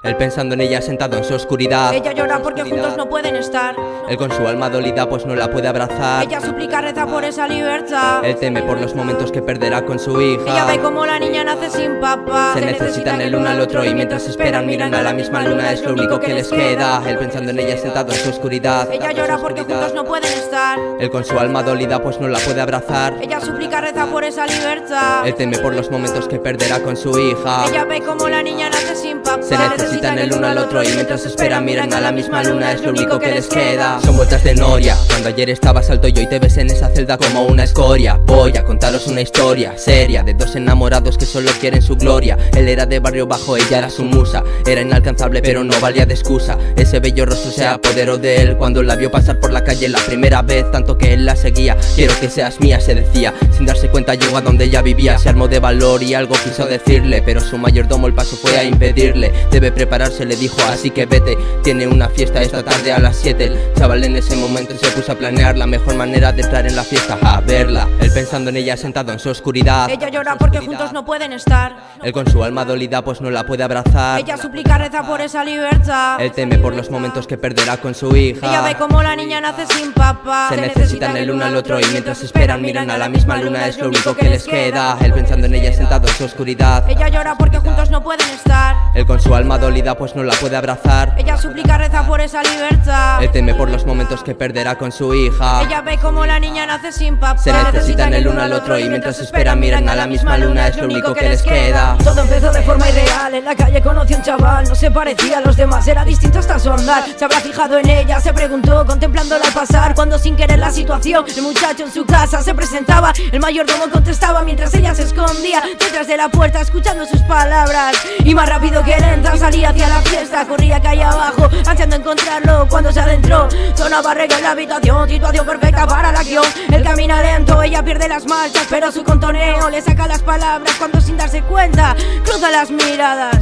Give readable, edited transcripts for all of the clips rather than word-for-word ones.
Él pensando en ella sentado en su oscuridad. Ella llora porque juntos no pueden estar. Él con su alma dolida pues no la puede abrazar. Ella suplica, reza por esa libertad. Él teme por los momentos que perderá con su hija. Ella ve como la niña nace sin papá. Se necesitan el uno al otro y mientras esperan miran a la misma luna. Es lo único que les queda. Él pensando en ella sentado en su oscuridad. Ella llora porque juntos no pueden estar. Él con su alma dolida pues no la puede abrazar. Ella suplica, reza por esa libertad. Él teme por los momentos que perderá con su hija. Ella ve como la niña nace sin papá. Se necesitan el uno al otro y mientras esperan miran a la misma luna. Es lo único que les queda. Son vueltas de noria. Cuando ayer estabas alto y hoy te ves en esa celda como una escoria. Voy a contaros una historia seria de dos enamorados que solo quieren su gloria. Él era de barrio bajo, ella era su musa. Era inalcanzable pero no valía de excusa. Ese bello rostro se apoderó de él cuando la vio pasar por la calle la primera vez. Tanto que él la seguía. Quiero que seas mía, se decía. Sin darse cuenta llegó a donde ella vivía. Se armó de valor y algo quiso decirle, pero su mayordomo el paso fue a impedirle. Debe prepararse, le dijo, así que vete. Tiene una fiesta esta tarde a las 7. El chaval en ese momento se puso a planear la mejor manera de entrar en la fiesta, a verla. Él pensando en ella sentado en su oscuridad. Ella llora porque juntos no pueden estar. Él con su alma dolida pues no la puede abrazar. Ella suplica, reza por esa libertad. Él teme por los momentos que perderá con su hija. Ella ve como la niña nace sin papá. Se necesitan el uno al otro y mientras esperan miran a la misma luna. Es lo único que les queda. Él pensando en ella sentado en su oscuridad. Ella llora porque juntos no pueden estar. Él con su alma dolida pues no la puede abrazar. Ella suplica, reza por esa libertad. Él teme por los momentos que perderá con su hija. Ella ve como la niña nace sin papá. Se necesitan el uno al otro y mientras esperan miran a la misma luna. Es lo único que les queda. Todo empezó de forma irreal. En la calle conoció un chaval, no se parecía a los demás, era distinto hasta su andar. Se habrá fijado en ella, se preguntó, contemplándola pasar. Cuando sin querer la situación, el muchacho en su casa se presentaba. El mayordomo contestaba mientras ella se escondía detrás de la puerta, escuchando sus palabras. Y más rápido que lenta salía hacia la fiesta. Corría calle abajo, ansiando encontrarlo. Cuando se adentró, sonaba reggae en la habitación. Situación perfecta para la acción. Él camina lento, ella pierde las marchas, pero su contoneo le saca las palabras. Cuando sin darse cuenta, cruza las miradas.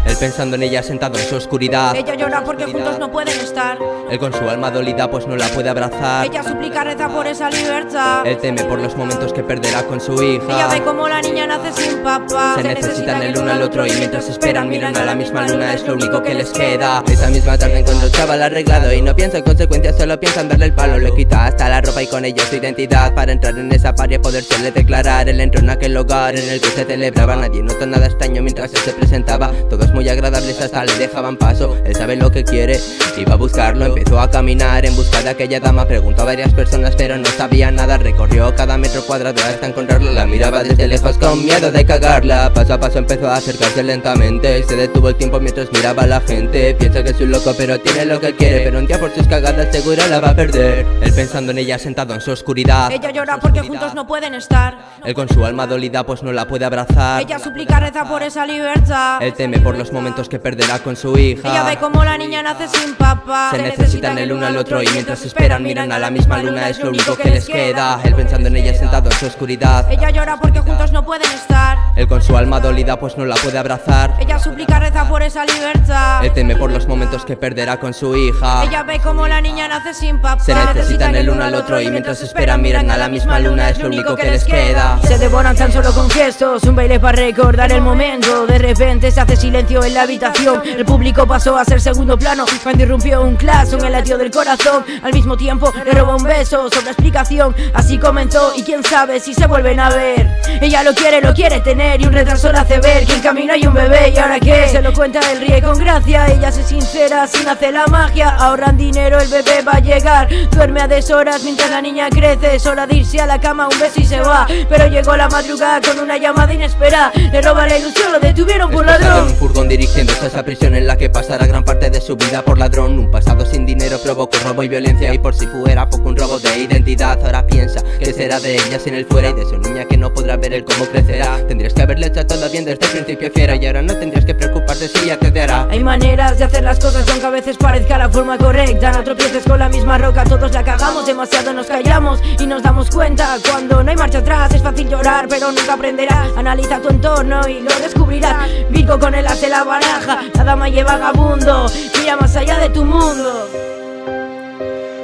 Él pensando en ella sentado en su oscuridad. Ella llora porque juntos no pueden estar. Él con su alma dolida pues no la puede abrazar. Ella suplica, reza por esa libertad. Él teme por los momentos que perderá con su hija. Ella ve como la niña nace sin papá. Se necesitan el uno al otro y mientras esperan miran a la misma luna. Es lo único que les queda. Esa misma tarde encontró el chaval arreglado y no piensa en consecuencias, solo piensa en darle el palo. Le quita hasta la ropa y con ello su identidad. Para entrar en esa party podérsele declarar. Él entró en aquel hogar en el que se celebraba. Nadie notó nada extraño mientras él se presentaba. Todos muy agradables hasta le dejaban paso. Él sabe lo que quiere, iba a buscarlo. Empezó a caminar en busca de aquella dama. Preguntó a varias personas pero no sabía nada. Recorrió cada metro cuadrado hasta encontrarla. La miraba desde lejos con miedo de cagarla. Paso a paso empezó a acercarse lentamente. Se detuvo el tiempo mientras miraba a la gente. Piensa que es un loco pero tiene lo que él quiere. Pero un día por sus cagadas seguro la va a perder. Él pensando en ella sentado en su oscuridad. Ella llora porque juntos no pueden estar. Él con su alma dolida pues no la puede abrazar. Ella suplica, reza por esa libertad. Él teme por los momentos que perderá con su hija. Ella ve como la niña nace sin papá. Se necesitan el uno al otro y mientras esperan miran a la misma luna. Es lo único que les queda. Él pensando en ella sentado en su oscuridad. Ella llora porque juntos no pueden estar. Él con su alma dolida pues no la puede abrazar. Ella suplica, reza por esa libertad. Él teme por los momentos que perderá con su hija. Ella ve como la niña nace sin papá. Se necesitan el uno al otro y mientras esperan miran a la misma luna. Es lo único que les queda. Se devoran tan solo con gestos, un baile para recordar el momento. De repente se hace silencio en la habitación. El público pasó a ser segundo plano cuando irrumpió un claxon, el latido del corazón. Al mismo tiempo le robó un beso, sobre explicación. Así comenzó y quién sabe si se vuelven a ver. Ella lo quiere tener y un retraso le hace ver que en camino hay un bebé. ¿Y ahora qué? Se lo cuenta, él ríe con gracia. Ella se sincera, sin hacer la magia. Ahorran dinero, el bebé va a llegar. Duerme a deshoras mientras la niña crece. Es hora de irse a la cama, un beso y se va. Pero llegó la madrugada con una llamada inesperada. Le roba la ilusión, lo detuvieron por ladrón. Un furgón dirigiéndose a esa prisión en la que pasará gran parte de su vida por ladrón. Un pasado sin dinero provocó robo y violencia. Y por si fuera poco un robo de identidad. Ahora piensa que será de ella sin él fuera. Y de su niña que no podrá ver él cómo crecerá. Tendrías que haberle hecho todo bien desde el principio fiera. Y ahora no tendrías que preocuparte si ella te hará. Hay maneras de hacer las cosas aunque a veces parezca la forma correcta. No tropieces con la misma roca, todos la cagamos. Demasiado nos callamos y nos damos cuenta. Cuando no hay marcha atrás es fácil llorar pero nunca aprenderás. Analiza tu entorno y lo descubrirás. Virgo con el as de la baraja, la dama lleva vagabundo. Mira más allá de tu mundo.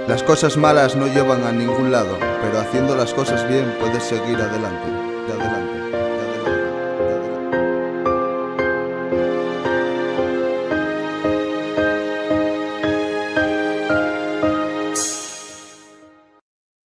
Las cosas malas no llevan a ningún lado, pero haciendo las cosas bien puedes seguir adelante.